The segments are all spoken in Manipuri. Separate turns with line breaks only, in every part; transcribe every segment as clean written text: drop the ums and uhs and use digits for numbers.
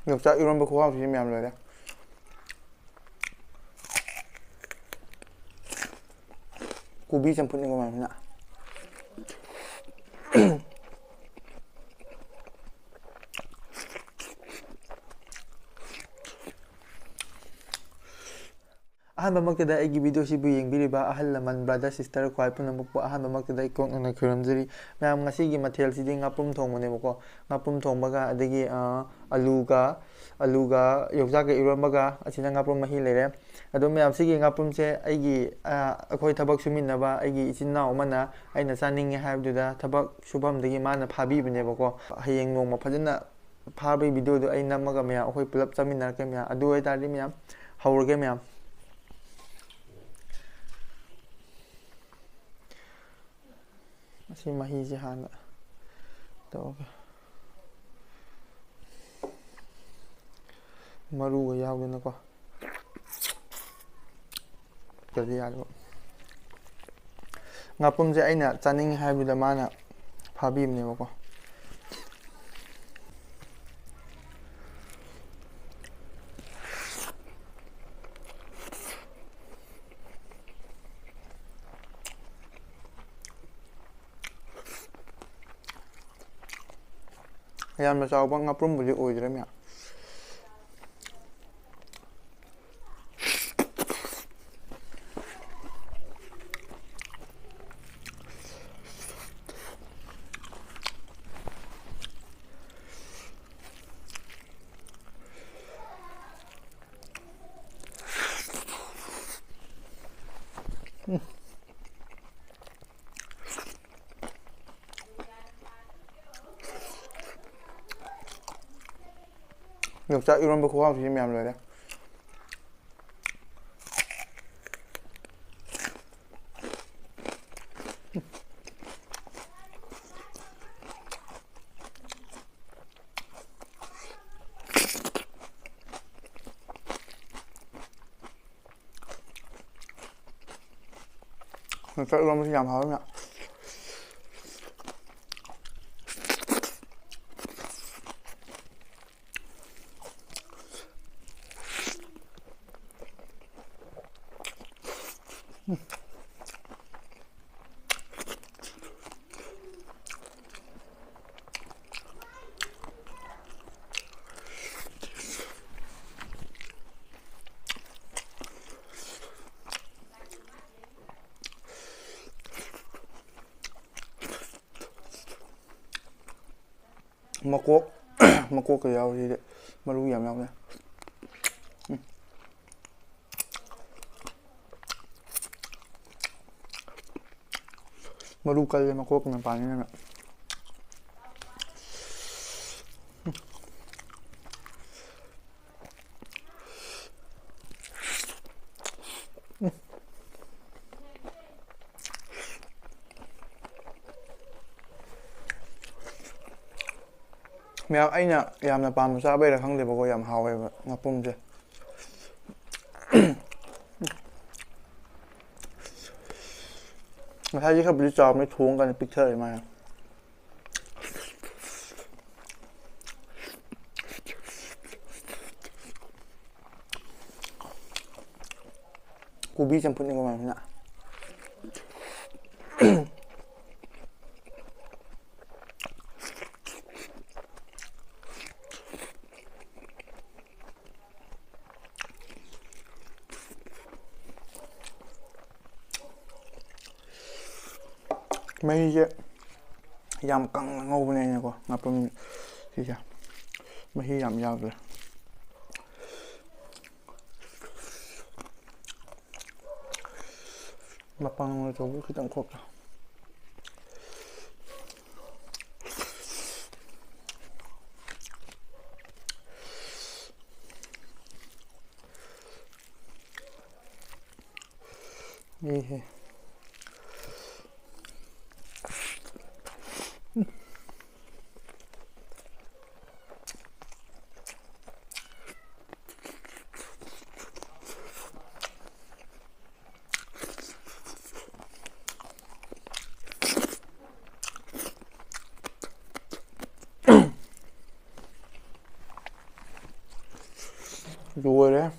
Yongchaak Eromba khawsꯤ ꯃꯌꯥꯝ ꯂꯣꯏꯔꯦ ꯀꯣꯕꯤ ꯆꯝꯐꯨꯠꯅꯤꯀꯣ ꯃꯌꯥꯝꯁꯤꯅ ꯑꯍꯥꯟꯕꯃꯛꯇꯗ ꯑꯩꯒꯤ ꯚꯤꯗꯤꯑꯣꯁꯤꯕꯨ ꯌꯦꯡꯕꯤꯔꯤꯕ ꯑꯍꯜ ꯂꯃꯟ ꯕ꯭ꯔꯗꯔ ꯁꯤꯁꯇꯔ ꯈ꯭ꯋꯥꯏ ꯄꯨꯝꯅꯃꯛꯄꯨ ꯑꯍꯥꯟꯕꯃꯛꯇꯗ ꯏꯀꯣꯛꯅꯅ ꯈꯨꯔꯨꯝꯖꯔꯤ ꯃꯌꯥꯝ ꯉꯁꯤꯒꯤ ꯃꯊꯦꯜꯁꯤꯗꯤ ꯉꯥꯄ꯭ꯔꯨꯝ ꯊꯣꯡꯕꯅꯦꯕꯀꯣ ꯉꯥꯄ꯭ꯔꯨꯝ ꯊꯣꯡꯕꯒ ꯑꯗꯒꯤ ꯑꯂꯨꯒ ꯌꯣꯡꯆꯥꯛꯀ ꯏꯔꯣꯟꯕꯒ ꯑꯁꯤꯅ ꯉꯥꯄ꯭ꯔꯨꯝ ꯃꯍꯤ ꯂꯩꯔꯦ ꯑꯗꯣ ꯃꯌꯥꯝ ꯁꯤꯒꯤ ꯉꯥꯄ꯭ꯔꯨꯝꯁꯦ ꯑꯩꯈꯣꯏ ꯊꯕꯛ ꯁꯨꯃꯤꯟꯅꯕ ꯑꯩꯒꯤ ꯏꯆꯤꯟ ꯏꯅꯥꯎ ꯑꯃꯅ ꯑꯩꯅ ꯆꯥꯅꯤꯡꯉꯦ ꯍꯥꯏꯕꯗꯨꯗ ꯊꯕꯛ ꯁꯨꯐꯝꯗꯒꯤ ꯃꯥꯅ ꯐꯥꯕꯤꯕꯅꯦꯕꯀꯣ ꯍꯌꯦꯡ ꯅꯣꯡꯃ ꯐꯖꯅ ꯐꯥꯕꯒꯤ ꯚꯤꯗꯤꯑꯣꯗꯣ ꯑꯩ ꯅꯝꯃꯒ ꯃꯌꯥꯝ ꯑꯩꯈꯣꯏ ꯄꯨꯂꯞ ꯆꯥꯃꯤꯟꯅꯔꯛꯀꯦ ꯃꯌꯥꯝ ꯑꯗꯨ ꯑꯣꯏꯇꯥꯔꯗꯤ ꯃꯌꯥꯝ ꯍꯧꯔꯒꯦ ꯃꯌꯥꯝ ꯑꯁꯤ ꯃꯍꯤꯁꯦ ꯍꯥꯟꯅ ꯇꯧꯔꯒ ꯃꯔꯨꯒ ꯌꯥꯎꯗꯅꯀꯣ ꯀꯗꯤ ꯌꯥꯗꯕ ꯉꯥꯄ꯭ꯔꯨꯝꯁꯦ ꯑꯩꯅ ꯆꯥꯅꯤꯡꯉꯤ ꯍꯥꯏꯕꯗꯨꯗ ꯃꯥꯅ ꯐꯥꯕꯤꯕꯅꯦꯕꯀꯣ ꯌꯥꯝꯅ ꯆꯥꯎꯕ ꯉꯥꯄ꯭ꯔꯨꯝꯕꯨꯗꯤ ꯑꯣꯏꯗ꯭ꯔꯦ ꯃꯌꯥꯝ ꯌꯣꯡꯆꯥꯛ ꯏꯔꯣꯟꯕ ꯈꯨꯍꯥꯎꯁꯤ ꯃꯌꯥꯝ ꯂꯣꯏꯔꯦ ꯌꯣꯡꯆꯥꯛ ꯏꯔꯣꯟꯕꯁꯤ ꯌꯥꯝ ꯍꯥꯎꯋꯦ ꯃꯌꯥꯝ ꯃꯀꯣꯛꯀ ꯌꯥꯎꯔꯤꯁꯤꯗꯤ ꯃꯔꯨ ꯌꯥꯝ ꯌꯥꯎꯅ ꯃꯔꯨ ꯀꯜꯂꯦ ꯃꯀꯣꯛꯀ ꯄꯥꯟꯅꯤꯅ ꯃꯌꯥꯝ ꯑꯩꯅ ꯌꯥꯝꯅ ꯄꯥꯝꯅ ꯆꯥꯕꯩꯔꯥ ꯈꯪꯗꯦꯕꯀꯣ ꯌꯥꯝ ꯍꯥꯎꯋꯦꯕ ꯉꯥꯄ꯭ꯔꯨꯝꯁꯦ ꯉꯁꯥꯏꯁꯦ ꯈꯔꯕꯨꯗꯤ ꯆꯥꯎꯕꯅꯤ ꯊꯣꯡꯉꯀꯥꯟꯗ ꯄꯤꯛꯊꯔꯦ ꯃꯥꯅ ꯀꯣꯕꯤ ꯆꯝꯐꯨꯠꯅꯤꯀꯣ ꯃꯌꯥꯝꯁꯤꯅ ꯃꯍꯤꯁꯦ ꯌꯥꯝ ꯀꯪꯅ ꯉꯧꯕꯅꯦ ꯑꯩꯅꯀꯣ ꯉꯥꯄ꯭ꯔꯨꯝ ꯁꯤꯁꯦ ꯃꯍꯤ ꯌꯥꯝ ꯌꯥꯎꯗ꯭ꯔꯦ ꯃꯄꯪ ꯑꯆꯧꯕ ꯈꯤꯇꯪ ꯈꯣꯛꯀꯦ 이해 ꯂꯣꯏꯔꯦ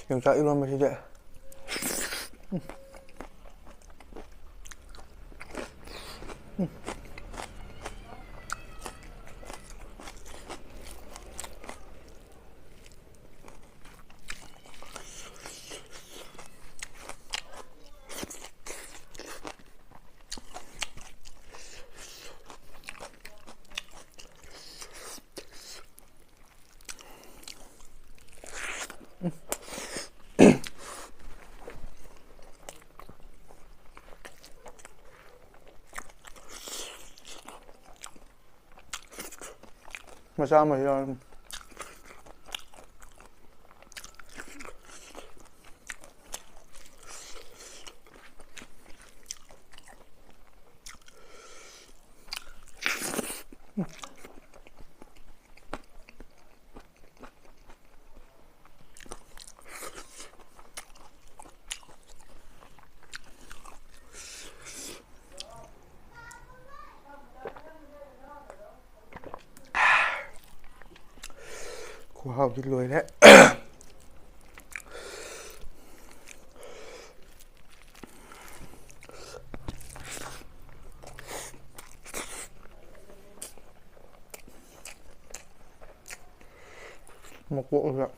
ꯌꯣꯡꯆꯥꯛ ꯏꯔꯣꯟꯕꯁꯤꯗꯤ masa mà rồi khói lùi đấy một bộ rồi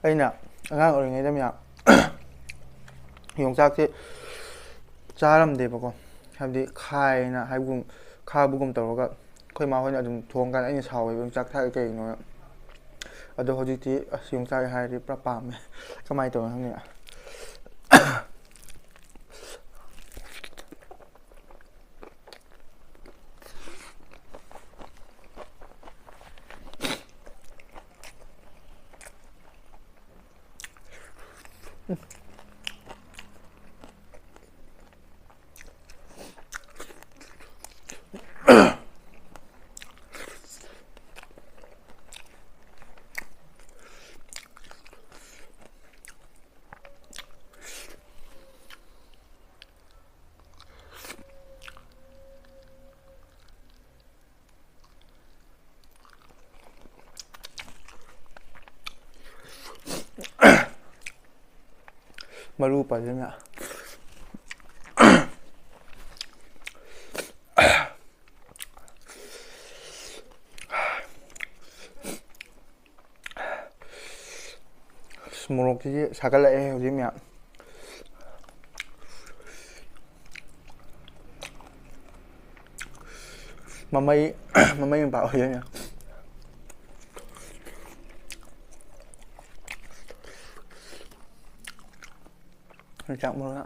ꯑꯩꯅ ꯑꯉꯥꯡ ꯑꯣꯏꯔꯤꯉꯩꯗ ꯃꯌꯥꯝ ꯌꯣꯡꯆꯥꯛꯁꯦ ꯆꯥꯔꯝꯗꯦꯕꯀꯣ ꯍꯥꯏꯕꯗꯤ ꯈꯥꯏꯅ ꯍꯥꯏꯕꯒꯨꯝ ꯈꯥꯕꯒꯨꯝ ꯇꯧꯔꯒ ꯑꯩꯈꯣꯏ ꯃꯥ ꯍꯣꯏꯅ ꯑꯗꯨꯝ ꯊꯣꯡꯀꯥꯟꯗ ꯑꯩꯅ ꯁꯥꯎꯋꯦꯕ ꯌꯣꯡꯆꯥꯛ ꯊꯥꯛꯏ ꯀꯩꯒꯤꯅꯣ ꯑꯗꯣ ꯍꯧꯖꯤꯛꯇꯤ ꯑꯁ ꯌꯣꯡꯆꯥꯛ ꯍꯥꯏꯔꯗꯤ ꯄꯨꯔꯥ ꯄꯥꯝꯃꯦ ꯀꯃꯥꯏꯅ ꯇꯧꯅꯣ ꯈꯪꯗꯦ ꯃꯔꯨ ꯐꯖꯅ ꯃꯣꯔꯣꯛꯁꯤꯗꯤ ꯁꯥꯒꯠꯂꯛꯑꯦ ꯍꯧꯖꯤꯛ ꯃꯌꯥꯝ ꯃꯃꯩ ꯃꯄꯥ ꯑꯣꯏꯗꯣꯏꯅꯦ ꯌꯣꯡꯆꯥꯛ ꯃꯔꯨꯅ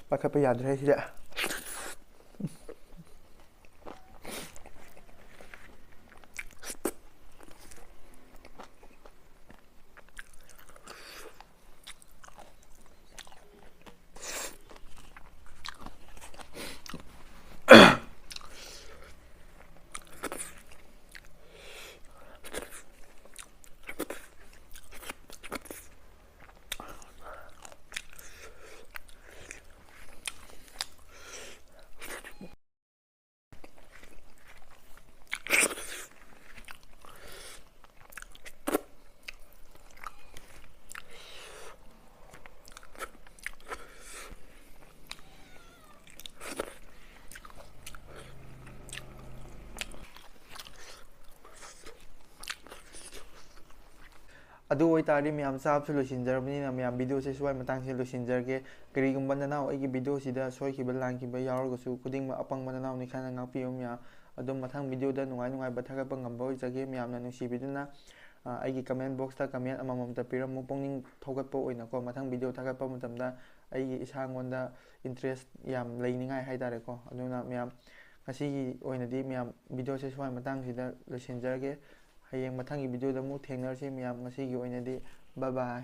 ꯄꯥꯏꯈꯠꯄ ꯌꯥꯗ꯭ꯔꯦ ꯁꯤꯗ ꯑꯗꯨ ꯑꯣꯏꯇꯥꯔꯗꯤ ꯃꯌꯥꯝ ꯆꯥꯕꯁꯨ ꯂꯣꯏꯁꯤꯟꯖꯔꯕꯅꯤꯅ ꯃꯌꯥꯝ ꯚꯤꯗꯤꯑꯣꯁꯦ ꯁ꯭ꯋꯥꯏ ꯃꯇꯥꯡꯁꯤꯗ ꯂꯣꯏꯁꯤꯟꯖꯔꯒꯦ ꯀꯔꯤꯒꯨꯝꯕ ꯅꯅꯥꯎ ꯑꯩꯒꯤ ꯚꯤꯗꯤꯑꯣꯁꯤꯗ ꯁꯣꯏꯈꯤꯕ ꯂꯥꯟꯈꯤꯕ ꯌꯥꯎꯔꯒꯁꯨ ꯈꯨꯗꯤꯡꯃꯛ ꯑꯄꯪꯕ ꯅꯅꯥꯎꯅꯤ ꯈꯟꯅ ꯉꯥꯛꯄꯤꯌꯨ ꯃꯌꯥꯝ ꯑꯗꯨꯝ ꯃꯊꯪ ꯚꯤꯗꯤꯑꯣꯗ ꯅꯨꯡꯉꯥꯏ ꯅꯨꯡꯉꯥꯏꯕ ꯊꯥꯒꯠꯄ ꯉꯝꯕ ꯑꯣꯏꯖꯒꯦ ꯃꯌꯥꯝꯅ ꯅꯨꯡꯁꯤꯕꯤꯗꯨꯅ ꯑꯩꯒꯤ ꯀꯃꯦꯟ ꯕꯣꯛꯁꯇ ꯀꯃꯦꯟ ꯑꯃꯃꯝꯇ ꯄꯤꯔꯝꯃꯨ ꯄꯨꯛꯅꯤꯡ ꯊꯧꯒꯠꯄ ꯑꯣꯏꯅꯀꯣ ꯃꯊꯪ ꯚꯤꯗꯤꯑꯣ ꯊꯥꯒꯠꯄ ꯃꯇꯝꯗ ꯑꯩꯒꯤ ꯏꯁꯥꯉꯣꯟꯗ ꯏꯟꯇꯔꯦꯁ ꯌꯥꯝ ꯂꯩꯅꯤꯡꯉꯥꯏ ꯍꯥꯏꯇꯥꯔꯦꯀꯣ ꯑꯗꯨꯅ ꯃꯌꯥꯝ ꯉꯁꯤꯒꯤ ꯑꯣꯏꯅꯗꯤ ꯃꯌꯥꯝ ꯚꯤꯗꯤꯑꯣꯁꯦ ꯁ꯭ꯋꯥꯏ ꯃꯇꯥꯡꯁꯤꯗ ꯂꯣꯏꯁꯤꯟꯖꯔꯒꯦ ꯍꯌꯦꯡ ꯃꯊꯪꯒꯤ ꯚꯤꯗꯤꯑꯣꯗ ꯑꯃꯨꯛ ꯊꯦꯡꯅꯔꯁꯤ ꯃꯌꯥꯝ ꯉꯁꯤꯒꯤ ꯑꯣꯏꯅꯗꯤ ꯕꯥꯏ ꯕꯥꯏ